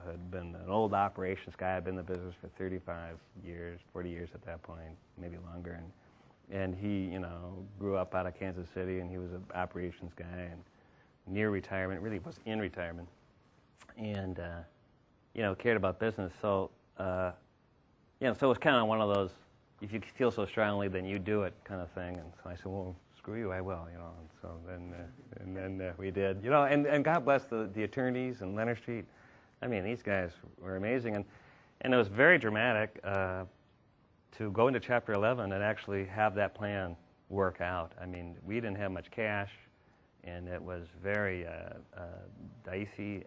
had been an old operations guy, had been in the business for 35 years, 40 years at that point, maybe longer, and he, grew up out of Kansas City, and he was an operations guy, and near retirement, really was in retirement, and, cared about business, so, so it was kind of one of those, if you feel so strongly, then you do it kind of thing, and so I said, well, screw you, I will, and so then we did, and God bless the attorneys and Leonard Street. I mean, these guys were amazing, and it was very dramatic to go into Chapter 11 and actually have that plan work out. I mean, we didn't have much cash, and it was very dicey,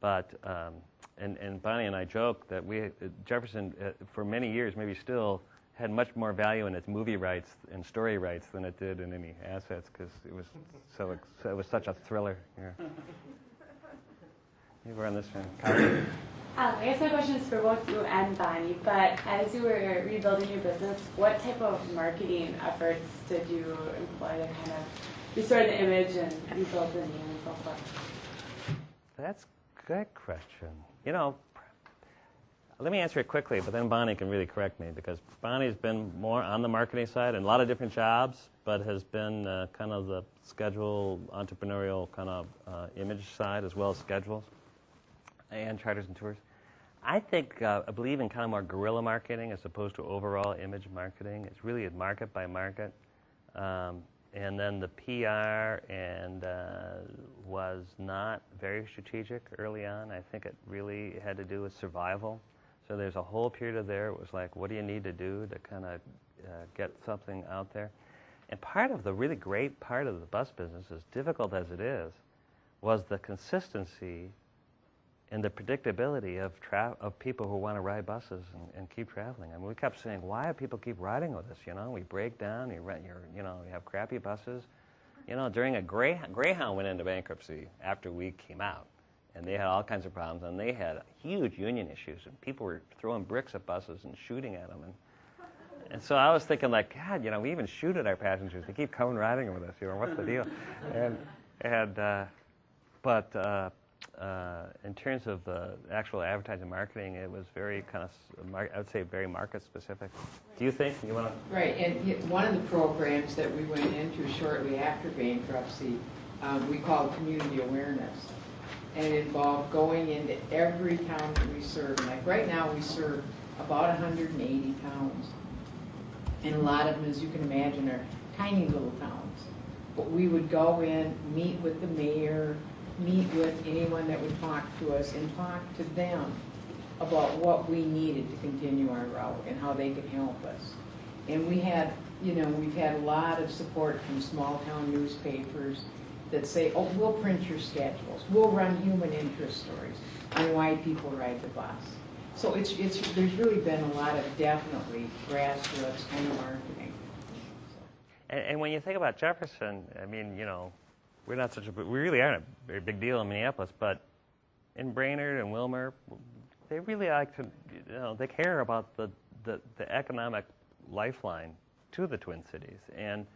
but Bonnie and I joke that Jefferson, for many years, maybe still, had much more value in its movie rights and story rights than it did in any assets because it was such a thriller. Yeah. You were on this one. I guess my question is for both you and Bonnie, but as you were rebuilding your business, what type of marketing efforts did you employ to kind of restore the image and rebuild the name and so forth? That's a good question. Let me answer it quickly, but then Bonnie can really correct me because Bonnie's been more on the marketing side and a lot of different jobs, but has been kind of the schedule, entrepreneurial kind of image side as well as schedules and charters and tours. I think I believe in kind of more guerrilla marketing as opposed to overall image marketing. It's really market by market. And then the PR was not very strategic early on. I think it really had to do with survival. So there's a whole period of there. It was like, what do you need to do to kind of get something out there? And part of the really great part of the bus business, as difficult as it is, was the consistency and the predictability of people who want to ride buses and keep traveling. I mean, we kept saying, why do people keep riding with us? We break down. You have crappy buses. During a Greyhound went into bankruptcy after we came out. And they had all kinds of problems, and they had huge union issues, and people were throwing bricks at buses and shooting at them. And so I was thinking, like, God, we even shoot at our passengers. They keep coming riding with us. What's the deal? But in terms of actual advertising marketing, it was very kind of, I would say, very market specific. Do you think you want to? Right, and one of the programs that we went into shortly after bankruptcy, we called community awareness. And it involved going into every town that we serve. Like right now, we serve about 180 towns. And a lot of them, as you can imagine, are tiny little towns. But we would go in, meet with the mayor, meet with anyone that would talk to us, and talk to them about what we needed to continue our route and how they could help us. And we had, we've had a lot of support from small town newspapers that say, oh, we'll print your schedules. We'll run human interest stories on why people ride the bus. So there's really been a lot of definitely grassroots kind of marketing. And when you think about Jefferson, I mean, we really aren't a very big deal in Minneapolis, but in Brainerd and Wilmer, they really like to, they care about the economic lifeline to the Twin Cities. And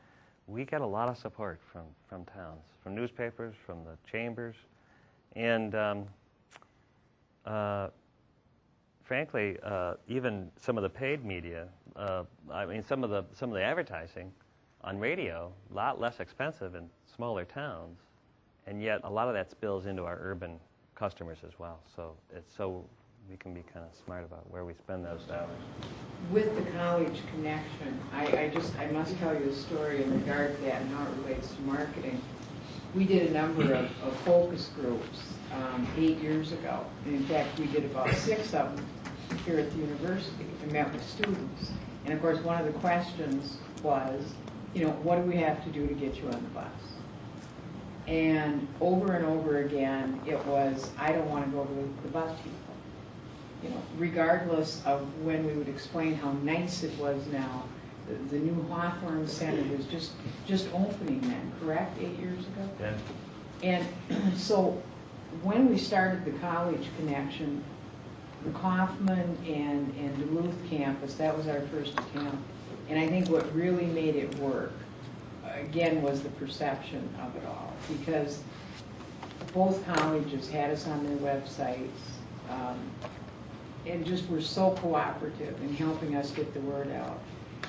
we get a lot of support from towns, from newspapers, from the chambers, and frankly, even some of the paid media. Some of the advertising on radio, a lot less expensive in smaller towns, and yet a lot of that spills into our urban customers as well. So we can be kind of smart about where we spend those dollars. With the college connection, I must tell you a story in regard to that and how it relates to marketing. We did a number of focus groups 8 years ago. And in fact, we did about 6 of them here at the university and met with students. And of course, one of the questions was, what do we have to do to get you on the bus? And over again, it was, I don't want to go to the bus people. Regardless of when we would explain how nice it was now, the new Hawthorne Center was just opening then, correct, 8 years ago? Yeah. And so when we started the college connection, the Kaufman and Duluth campus, that was our first attempt. And I think what really made it work, again, was the perception of it all. Because both colleges had us on their websites and just were so cooperative in helping us get the word out.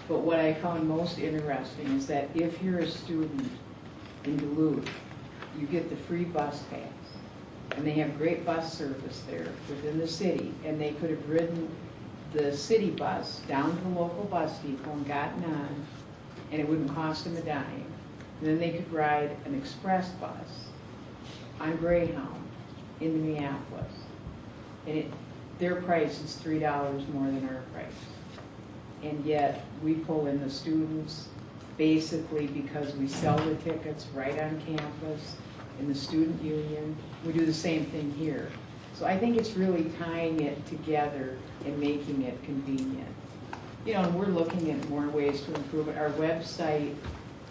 But what I found most interesting is that if you're a student in Duluth, you get the free bus pass. And they have great bus service there within the city. And they could have ridden the city bus down to the local bus depot and gotten on, and it wouldn't cost them a dime. And then they could ride an express bus on Greyhound into Minneapolis. And their price is $3 more than our price. And yet we pull in the students basically because we sell the tickets right on campus in the student union. We do the same thing here. So I think it's really tying it together and making it convenient. And we're looking at more ways to improve it. Our website,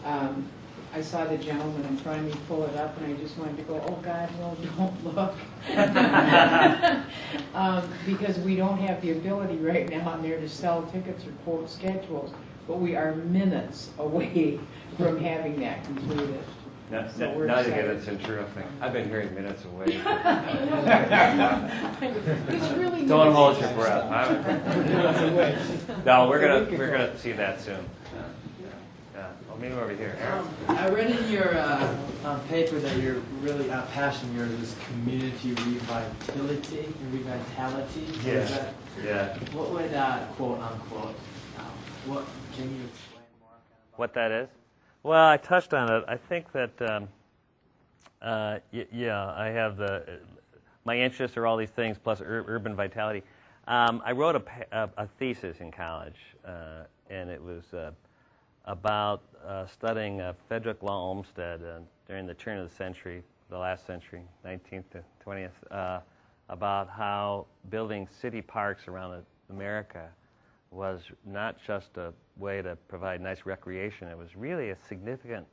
I saw the gentleman in front of me pull it up, and I just wanted to go, oh God, no, don't look. Because we don't have the ability right now on there to sell tickets or quote schedules, but we are minutes away from having that completed. Now you get it, terrific. I've been hearing minutes away. It's really Don't hold your breath. No, we're gonna see that soon. Yeah. Well, maybe over here. I read in your paper that you're really passion yours is community revitality and revitality. Yeah. Yeah. What would quote unquote? What can you explain more? What that is? Well, I touched on it. I think that, I have my interests are all these things plus urban vitality. I wrote a thesis in college, and it was about studying Frederick Law Olmsted during the turn of the century, the last century, 19th to 20th, about how building city parks around America was not just a way to provide nice recreation. It was really a significant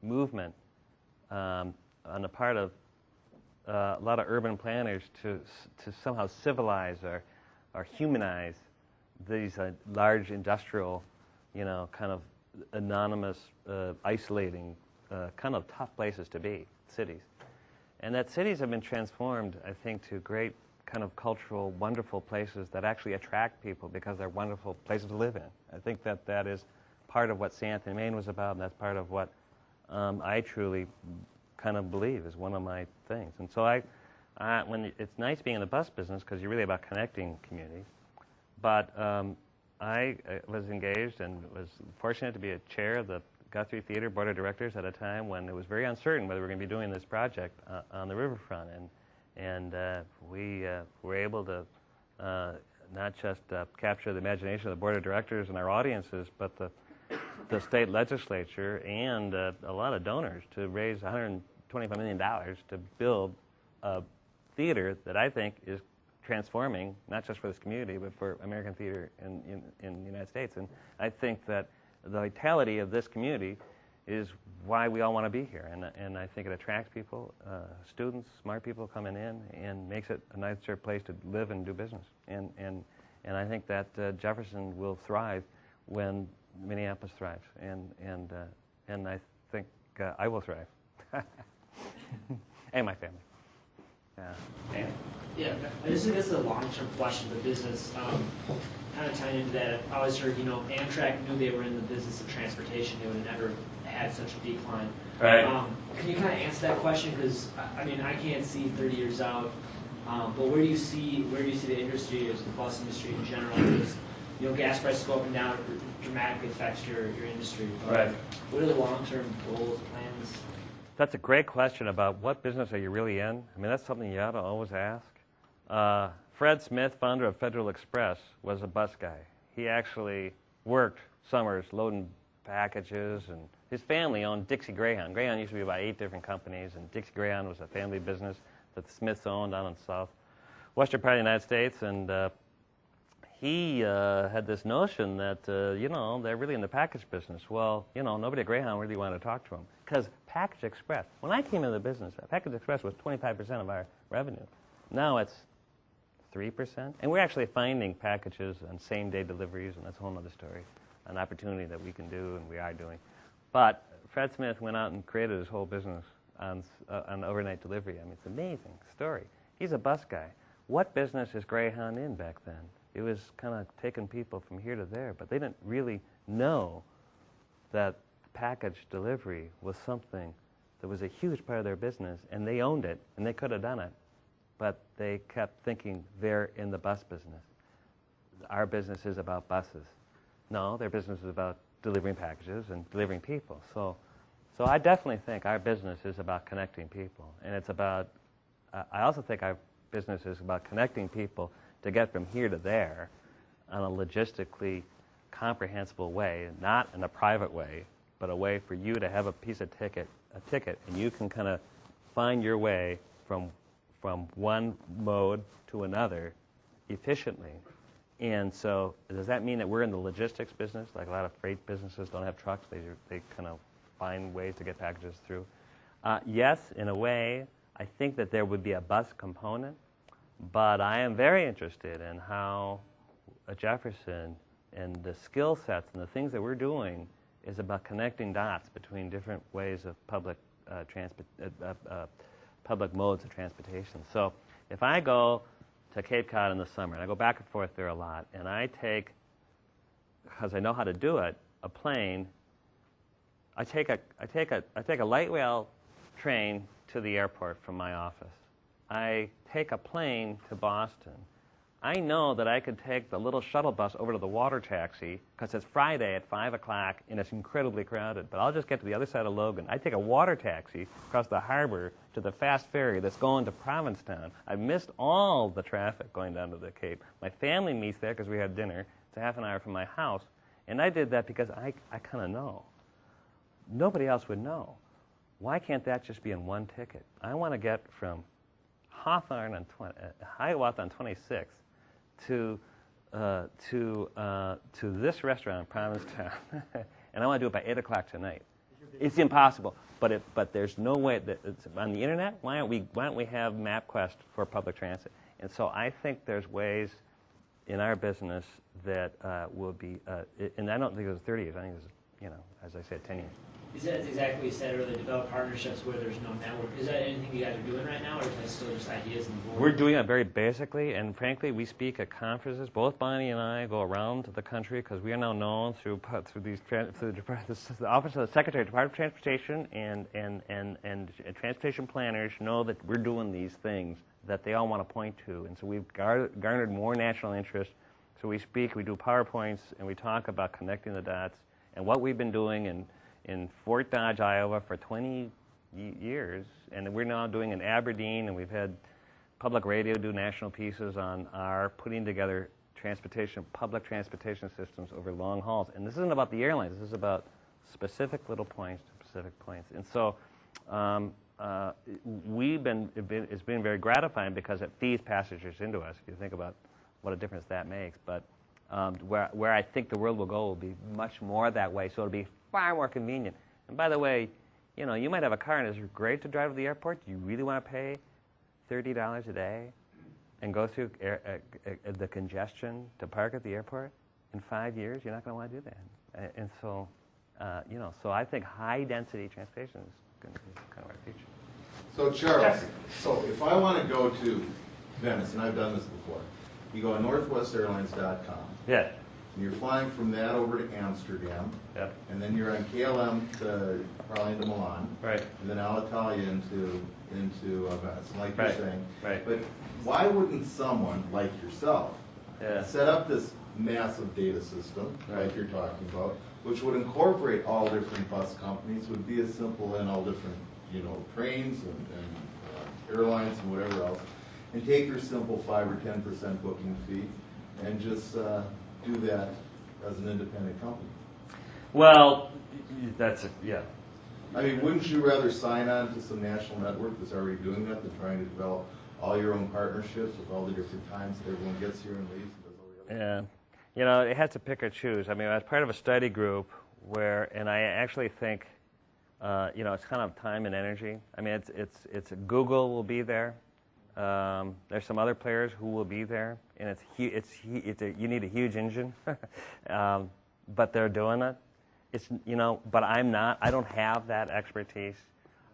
movement on the part of a lot of urban planners to somehow civilize or humanize these large industrial, kind of anonymous, isolating, kind of tough places to be, cities. And that cities have been transformed, I think, to great kind of cultural, wonderful places that actually attract people because they're wonderful places to live in. I think that is part of what St. Anthony, Maine was about, and that's part of what I truly kind of believe is one of my things. And so when it's nice being in the bus business because you're really about connecting communities, but I was engaged and was fortunate to be a chair of the Guthrie Theater Board of Directors at a time when it was very uncertain whether we were going to be doing this project on the riverfront. And we were able to not just capture the imagination of the Board of Directors and our audiences, but the state legislature and a lot of donors to raise $125 million to build a theater that I think is transforming, not just for this community, but for American theater in the United States. And I think that the vitality of this community is why we all want to be here. And I think it attracts people, students, smart people coming in, and makes it a nicer place to live and do business. And I think that Jefferson will thrive when Minneapolis thrives. And I think I will thrive. And my family. Yeah. Yeah, this is a long-term question of the business. Kind of tying into that, I always heard, Amtrak knew they were in the business of transportation. They would have never had such a decline. Right. Can you kind of answer that question? Because I can't see 30 years out. But where do you see the industry, or the bus industry in general? Because gas prices go up and down, it dramatically affects your industry. But right. What are the long-term goals, plans? That's a great question about what business are you really in. That's something you ought to always ask. Fred Smith, founder of Federal Express, was a bus guy. He actually worked summers loading packages, and his family owned Dixie Greyhound. Greyhound used to be about 8 different companies, and Dixie Greyhound was a family business that the Smiths owned down in the southwestern part of the United States. And he had this notion that, they're really in the package business. Well, nobody at Greyhound really wanted to talk to him, because Package Express, when I came into the business, Package Express was 25% of our revenue. Now it's 3%. And we're actually finding packages on same-day deliveries, and that's a whole other story, an opportunity that we can do and we are doing. But Fred Smith went out and created his whole business on overnight delivery. It's an amazing story. He's a bus guy. What business is Greyhound in back then? It was kind of taking people from here to there, but they didn't really know that package delivery was something that was a huge part of their business, and they owned it, and they could have done it, but they kept thinking they're in the bus business. Our business is about buses. No, their business is about delivering packages and delivering people. So I definitely think our business is about connecting people, and it's about, I also think our business is about connecting people to get from here to there on a logistically comprehensible way, not in a private way, but a way for you to have a ticket, and you can kind of find your way from one mode to another efficiently. And so does that mean that we're in the logistics business? Like a lot of freight businesses don't have trucks. They kind of find ways to get packages through. Yes, in a way, I think that there would be a bus component, but I am very interested in how Jefferson and the skill sets and the things that we're doing is about connecting dots between different ways of public modes of transportation. So if I go to Cape Cod in the summer, and I go back and forth there a lot, and I take, because I know how to do it, a plane. I take a light rail train to the airport from my office. I take a plane to Boston. I know that I could take the little shuttle bus over to the water taxi because it's Friday at 5 o'clock and it's incredibly crowded. But I'll just get to the other side of Logan. I take a water taxi across the harbor to the fast ferry that's going to Provincetown. I've missed all the traffic going down to the Cape. My family meets there because we had dinner. It's a half an hour from my house. And I did that because I kind of know. Nobody else would know. Why can't that just be in one ticket? I want to get from Hawthorne on Hiawatha on 26th to this restaurant in Provincetown, and I want to do it by 8 o'clock tonight. It's impossible, but there's no way that it's on the internet. Why don't we have MapQuest for public transit? And so I think there's ways in our business that will be, and I don't think it was 30 years. I think it was, as I said, 10 years. Is that exactly what you said earlier, develop partnerships where there's no network? Is that anything you guys are doing right now, or is that still just ideas on the board? We're doing it very basically, and frankly, we speak at conferences. Both Bonnie and I go around to the country because we are now known through the Office of the Secretary of Department of Transportation and transportation planners know that we're doing these things that they all want to point to. And so we've garnered more national interest. So we speak, we do PowerPoints, and we talk about connecting the dots and what we've been doing in Fort Dodge, Iowa for 20 years, and we're now doing in Aberdeen, and we've had public radio do national pieces on our putting together public transportation systems over long hauls. And this isn't about the airlines. This is about specific little points to specific points. And so it's been very gratifying because it feeds passengers into us. If you think about what a difference that makes. But where I think the world will go will be much more that way. So it'll be far more convenient. And by the way, you might have a car and it's great to drive to the airport. Do you really want to pay $30 a day and go through the congestion to park at the airport? In 5 years, you're not going to want to do that. And so, so I think high-density transportation is going to be kind of our future. So, Charles, so if I want to go to Venice, and I've done this before, you go on northwestairlines.com. Yeah. And you're flying from that over to Amsterdam. Yep. And then you're on KLM to probably into Milan. Right. And then Alitalia into Venice, like you're saying. Right. But why wouldn't someone like yourself set up this massive data system, like you're talking about, which would incorporate all different bus companies, would be as simple in all different, trains and airlines and whatever else, and take your simple 5 or 10% booking fee and just do that as an independent company? Well, yeah. I mean, wouldn't you rather sign on to some national network that's already doing that than trying to develop all your own partnerships with all the different times that everyone gets here and leaves and does all the other stuff? It has to pick or choose. I mean, I was part of a study group and I actually think, it's kind of time and energy. I mean, it's Google will be there. There's some other players who will be there, and you need a huge engine, but they're doing it. But I'm not. I don't have that expertise.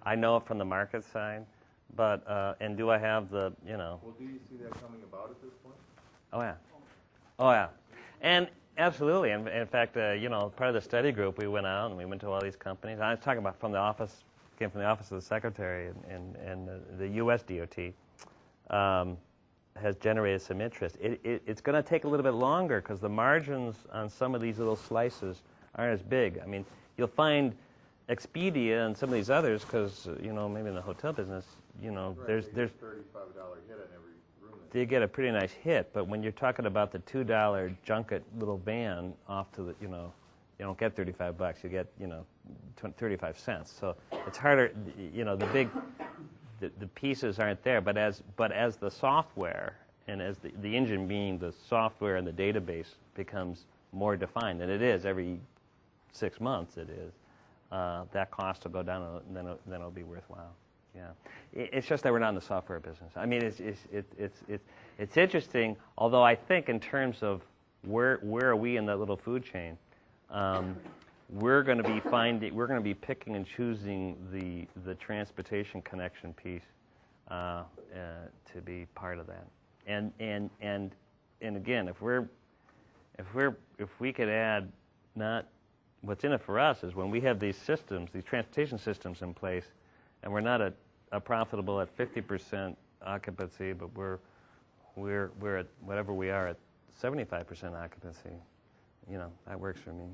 I know it from the market side, but and do I have the Well, do you see that coming about at this point? Oh yeah, and absolutely. In fact, part of the study group, we went out and we went to all these companies. I was talking about from the office of the secretary, and the U.S. DOT. Has generated some interest. It's going to take a little bit longer because the margins on some of these little slices aren't as big. I mean, you'll find Expedia and some of these others because, maybe in the hotel business, there's $35 hit on every room. You get a pretty nice hit, but when you're talking about the $2 junket little van off to the, you don't get $35, you get, 35 cents. So it's harder, the pieces aren't there, but as the software and as the engine being the software and the database becomes more defined, and it is every 6 months, it is, that cost will go down, and then it'll be worthwhile. Yeah, it's just that we're not in the software business. I mean, it's interesting. Although I think in terms of where are we in that little food chain, we're going to be picking and choosing the transportation connection piece to be part of that. And again, if we could add, not what's in it for us is when we have these systems, these transportation systems in place, and we're not profitable at 50% occupancy, but we're at whatever we are at 75% occupancy. That works for me.